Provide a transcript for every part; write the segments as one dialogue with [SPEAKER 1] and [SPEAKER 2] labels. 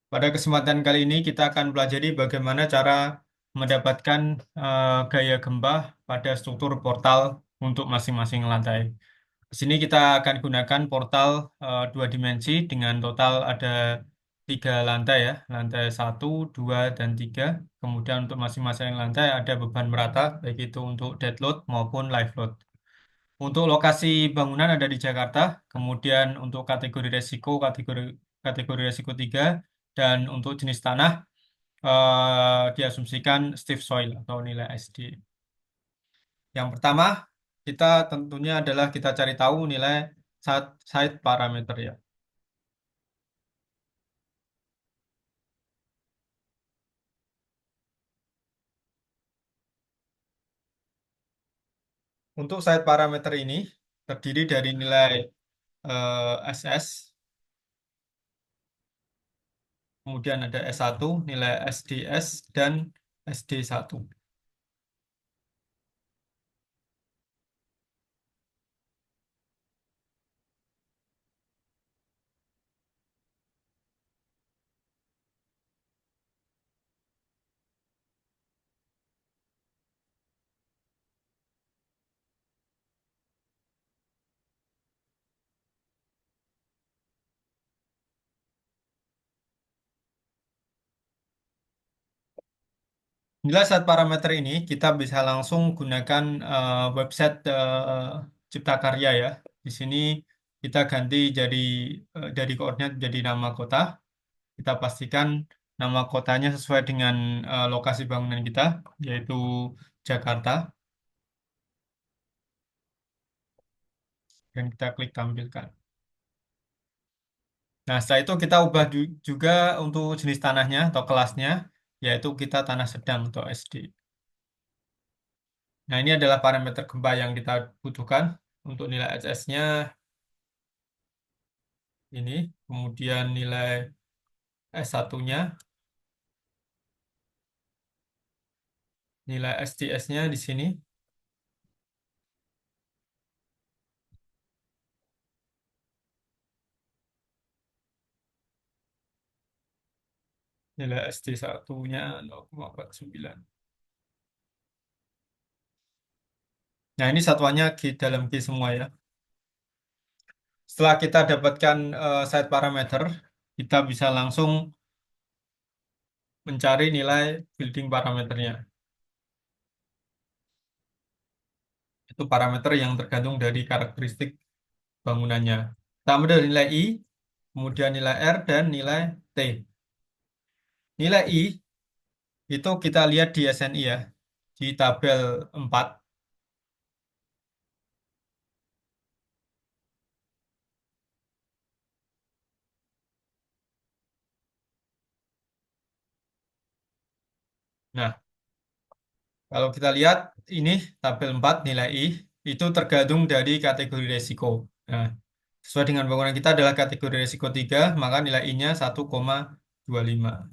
[SPEAKER 1] Pada kesempatan kali ini kita akan pelajari bagaimana cara mendapatkan gaya gempa pada struktur portal untuk masing-masing lantai. Di sini kita akan gunakan portal dua dimensi dengan total ada tiga lantai ya, lantai satu, dua, dan tiga. Kemudian untuk masing-masing lantai ada beban merata, baik itu untuk dead load maupun live load. Untuk lokasi bangunan ada di Jakarta, kemudian untuk kategori resiko, kategori resiko 3, dan untuk jenis tanah diasumsikan stiff soil atau nilai SD. Yang pertama, kita tentunya adalah kita cari tahu nilai site parameter ya. Untuk site parameter ini terdiri dari nilai SS, kemudian ada S1, nilai SDS, dan SD1. Nilai set parameter ini kita bisa langsung gunakan website Cipta Karya ya. Di sini kita ganti dari koordinat jadi nama kota. Kita pastikan nama kotanya sesuai dengan lokasi bangunan kita, yaitu Jakarta. Dan kita klik tampilkan. Nah, setelah itu kita ubah juga untuk jenis tanahnya atau kelasnya, yaitu kita tanah sedang atau SD. Nah, ini adalah parameter gempa yang kita butuhkan untuk nilai SS-nya ini, kemudian nilai S1-nya, nilai SDS-nya di sini, nilai SD1-nya 0,49. Nah, ini satuannya dalam G semua ya. Setelah kita dapatkan site parameter, kita bisa langsung mencari nilai building parameternya. Itu parameter yang tergantung dari karakteristik bangunannya. Pertama dari nilai I, kemudian nilai R, dan nilai T. Nilai I itu kita lihat di SNI ya, di tabel 4. Nah, kalau kita lihat ini tabel 4 nilai I itu tergantung dari kategori resiko. Nah, sesuai dengan bangunan kita adalah kategori resiko 3, maka nilai I-nya 1,25.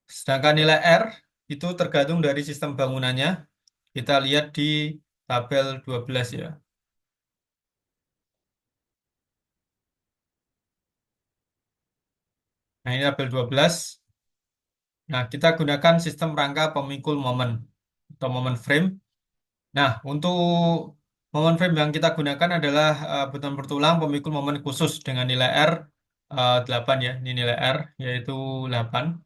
[SPEAKER 1] Sedangkan nilai R itu tergantung dari sistem bangunannya. Kita lihat di tabel 12 ya. Nah, ini tabel 12. Nah, kita gunakan sistem rangka pemikul momen atau momen frame. Nah, untuk momen frame yang kita gunakan adalah beton bertulang pemikul momen khusus dengan nilai R 8 ya. Ini nilai R yaitu 8.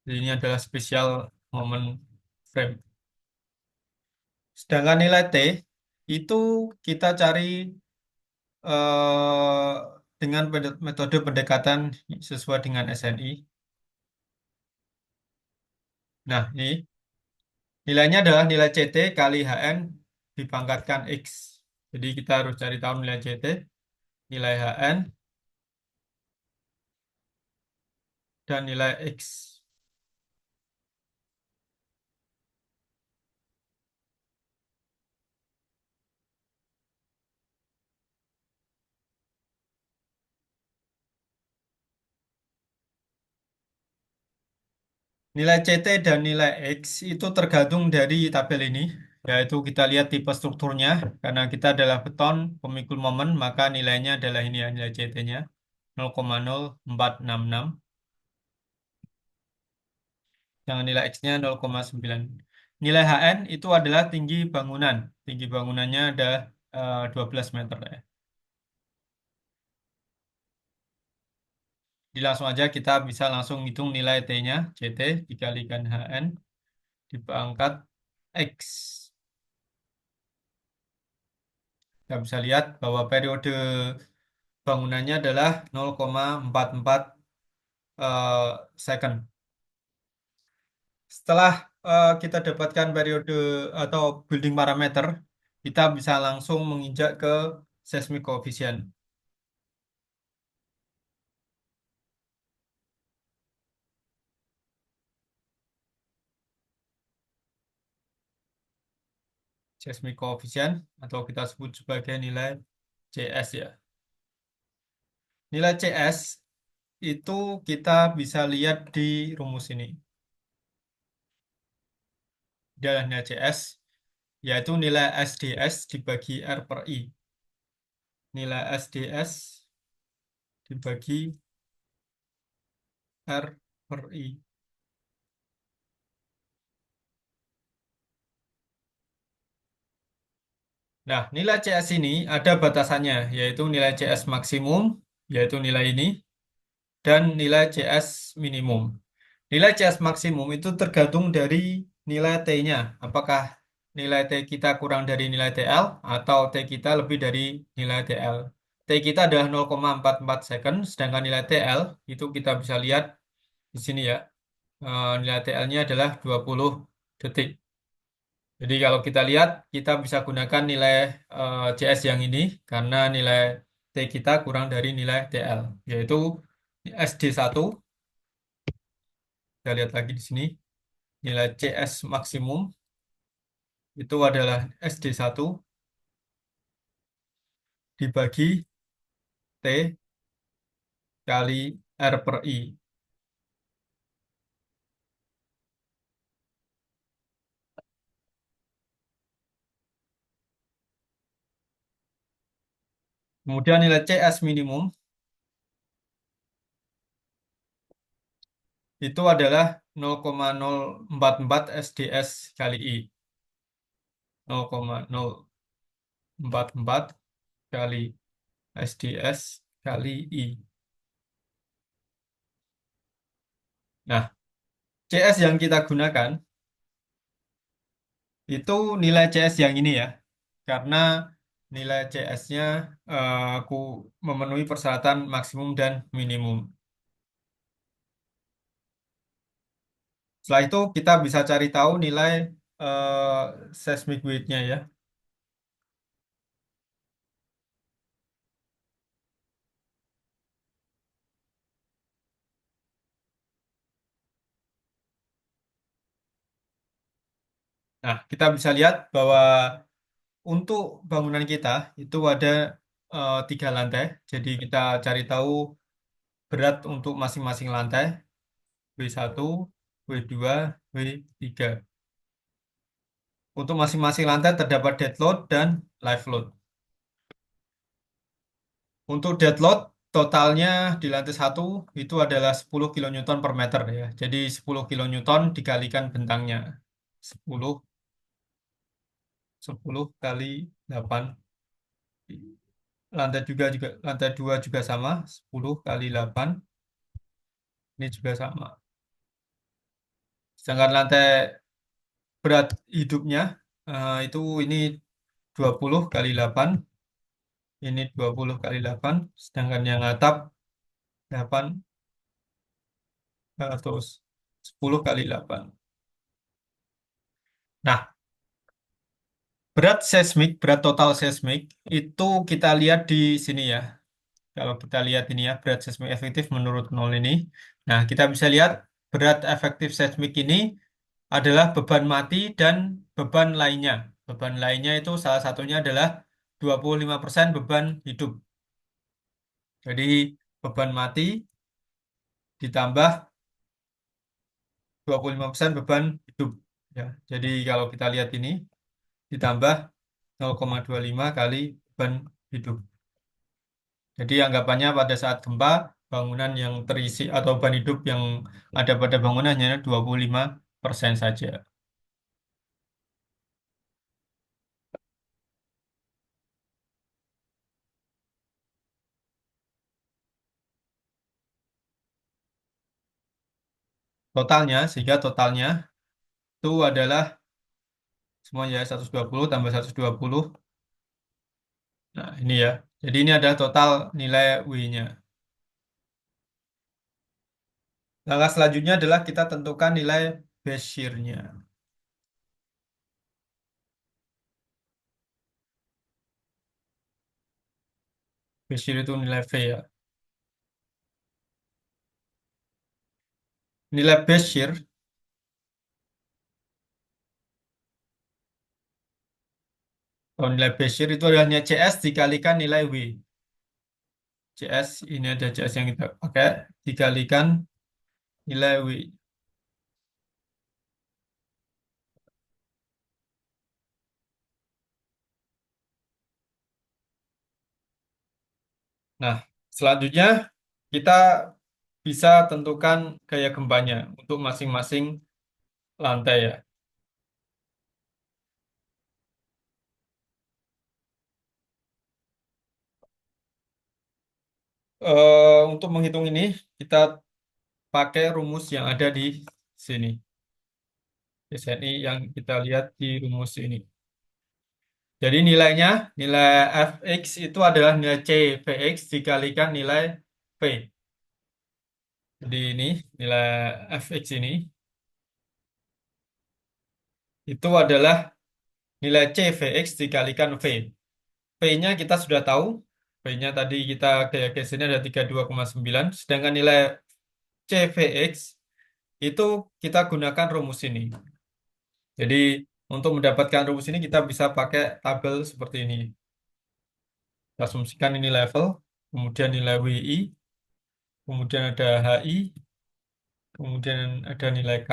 [SPEAKER 1] Jadi ini adalah spesial momen frame. Sedangkan nilai T itu kita cari dengan metode pendekatan sesuai dengan SNI. Nah, ini nilainya adalah nilai CT kali HN dipangkatkan X. Jadi kita harus cari tahu nilai CT, nilai HN, dan nilai X. Nilai CT dan nilai X itu tergantung dari tabel ini. Yaitu kita lihat tipe strukturnya, karena kita adalah beton pemikul momen, maka nilainya adalah ini ya, nilai CT-nya 0,0466, yang nilai X-nya 0,9. Nilai HN itu adalah tinggi bangunan. Tinggi bangunannya ada 12 meter ya. Jadi langsung aja kita bisa langsung hitung nilai T-nya, CT dikalikan HN dipangkat X. Kita bisa lihat bahwa periode bangunannya adalah 0,44 second. Setelah kita dapatkan periode atau building parameter, kita bisa langsung menginjak ke seismic coefficient. Seismic coefficient atau kita sebut sebagai nilai CS ya. Nilai CS itu kita bisa lihat di rumus ini. Dia adalah nilai CS, yaitu nilai SDS dibagi R per I. Nilai SDS dibagi R per I. Nah, nilai CS ini ada batasannya, yaitu nilai CS maksimum, yaitu nilai ini, dan nilai CS minimum. Nilai CS maksimum itu tergantung dari nilai T-nya. Apakah nilai T kita kurang dari nilai TL atau T kita lebih dari nilai TL. T kita adalah 0,44 second, sedangkan nilai TL itu kita bisa lihat di sini ya. Nilai TL-nya adalah 20 detik. Jadi kalau kita lihat, kita bisa gunakan nilai CS yang ini karena nilai T kita kurang dari nilai TL, yaitu SD1. Kita lihat lagi di sini, nilai CS maksimum itu adalah SD1 dibagi T kali R per I. Kemudian nilai CS minimum itu adalah 0,044 SDS kali I. 0,044 kali SDS kali I. Nah, CS yang kita gunakan itu nilai CS yang ini ya. Karena nilai CS-nya aku memenuhi persyaratan maksimum dan minimum. Setelah itu kita bisa cari tahu nilai eh, seismic weight-nya ya. Nah, kita bisa lihat bahwa untuk bangunan kita itu ada 3 lantai. Jadi kita cari tahu berat untuk masing-masing lantai. W1, W2, W3. Untuk masing-masing lantai terdapat dead load dan live load. Untuk dead load totalnya di lantai 1 itu adalah 10 kilonewton per meter ya. Jadi 10 kilonewton dikalikan bentangnya. 10 10 kali 8. Lantai 2 juga sama, 10 kali 8. Ini juga sama. Sedangkan lantai berat hidupnya itu ini 20 kali 8. Ini 20 kali 8. Sedangkan yang atap 8 terus 10 kali 8. Nah, berat total seismik itu kita lihat di sini ya. Kalau kita lihat ini ya, berat seismik efektif menurut nol ini. Nah, kita bisa lihat berat efektif seismik ini adalah beban mati dan beban lainnya. Beban lainnya itu salah satunya adalah 25% beban hidup. Jadi beban mati ditambah 25% beban hidup. Ya, jadi kalau kita lihat ini, ditambah 0,25 kali beban hidup. Jadi anggapannya pada saat gempa, bangunan yang terisi atau beban hidup yang ada pada bangunan hanya 25% saja. Totalnya, sehingga totalnya itu adalah semuanya 120 tambah 120. Nah, ini ya. Jadi ini adalah total nilai W-nya. Langkah selanjutnya adalah kita tentukan nilai base shear-nya. Base shear itu nilai V ya. Nilai base shear, atau nilai base shear itu adalah nilai CS dikalikan nilai W. CS, ini ada CS yang kita pakai, dikalikan nilai W. Nah, selanjutnya kita bisa tentukan gaya gempanya untuk masing-masing lantai ya. Untuk menghitung ini, kita pakai rumus yang ada di sini. SNI yang kita lihat di rumus ini. Jadi nilainya, nilai Fx itu adalah nilai C Vx dikalikan nilai V. Jadi ini, nilai Fx ini, itu adalah nilai C Vx dikalikan V. V-nya kita sudah tahu. V-nya tadi kita kayak ke sini ada 32,9. Sedangkan nilai CVX itu kita gunakan rumus ini. Jadi untuk mendapatkan rumus ini kita bisa pakai tabel seperti ini. Kita asumsikan ini level, kemudian nilai WI, kemudian ada HI, kemudian ada nilai K.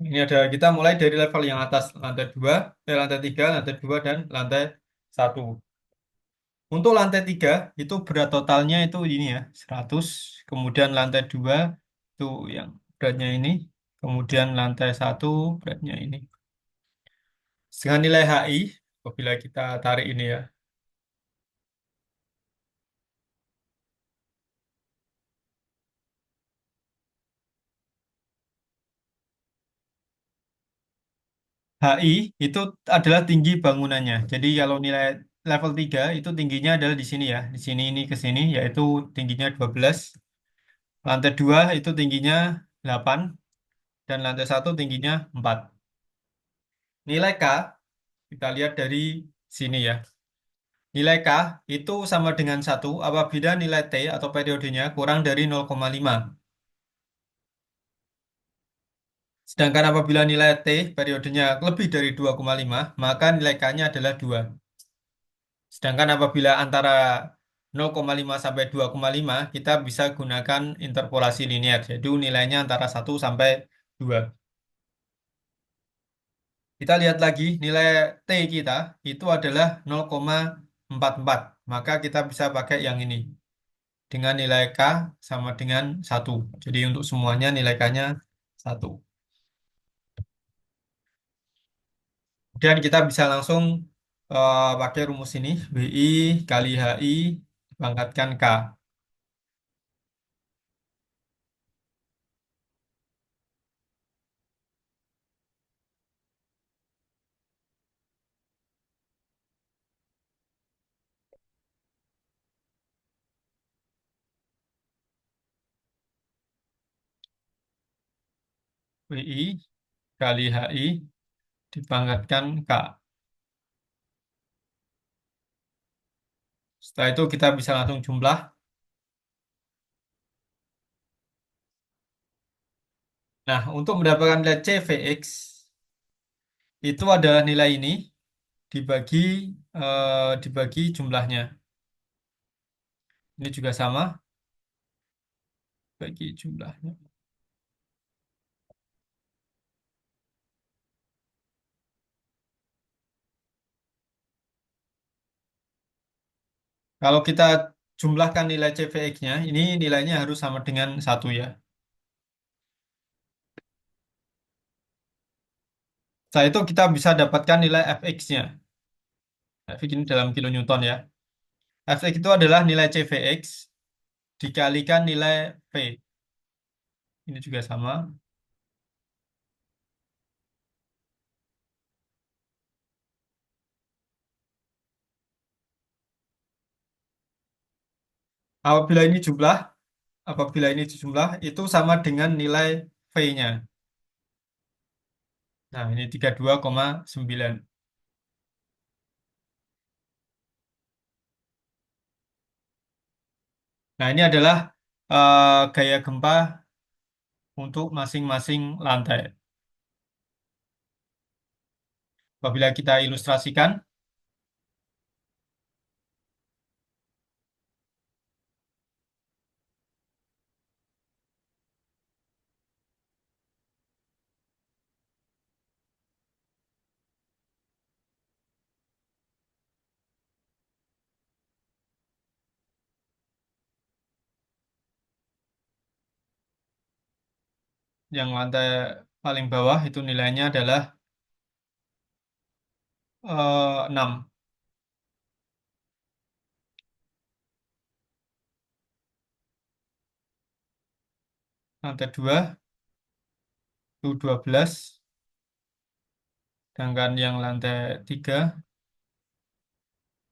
[SPEAKER 1] Ini ada kita mulai dari level yang atas lantai 2, lantai 3, lantai 2 dan lantai 1. Untuk lantai 3 itu berat totalnya itu ini ya 100. Kemudian lantai 2 itu yang beratnya ini. Kemudian lantai 1 beratnya ini. Dengan nilai HI, apabila kita tarik ini ya. HI itu adalah tinggi bangunannya. Jadi kalau nilai level 3 itu tingginya adalah di sini ya. Di sini ini ke sini yaitu tingginya 12. Lantai 2 itu tingginya 8 dan lantai 1 tingginya 4. Nilai K kita lihat dari sini ya. Nilai K itu sama dengan 1 apabila nilai T atau periodenya kurang dari 0,5. Sedangkan apabila nilai T periodenya lebih dari 2,5, maka nilai K-nya adalah 2. Sedangkan apabila antara 0,5 sampai 2,5, kita bisa gunakan interpolasi linear. Jadi nilainya antara 1 sampai 2. Kita lihat lagi nilai T kita itu adalah 0,44. Maka kita bisa pakai yang ini. Dengan nilai K sama dengan 1. Jadi untuk semuanya nilai K-nya 1. Kemudian kita bisa langsung pakai rumus ini. WI kali HI dipangkatkan K. WI kali HI dipangkatkan K. Setelah itu kita bisa langsung jumlah. Nah, untuk mendapatkan nilai CVX, Itu adalah nilai ini dibagi dibagi jumlahnya. Ini juga sama, bagi jumlahnya. Kalau kita jumlahkan nilai CVX-nya, ini nilainya harus sama dengan satu ya. Setelah itu kita bisa dapatkan nilai Fx-nya. Fx ini dalam kilonewton ya. Fx itu adalah nilai CVX dikalikan nilai V. Ini juga sama. Apabila ini jumlah, apabila ini jumlah, itu sama dengan nilai V-nya. Nah, ini 32,9. Nah, ini adalah gaya gempa untuk masing-masing lantai. Apabila kita ilustrasikan, yang lantai paling bawah itu nilainya adalah 6. Lantai 2 itu 12, sedangkan yang lantai 3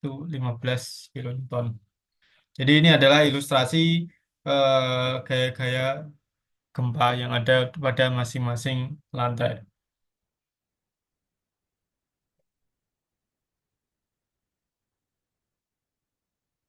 [SPEAKER 1] itu 15 kilonewton. Jadi ini adalah ilustrasi gaya-gaya gempa yang ada pada masing-masing lantai.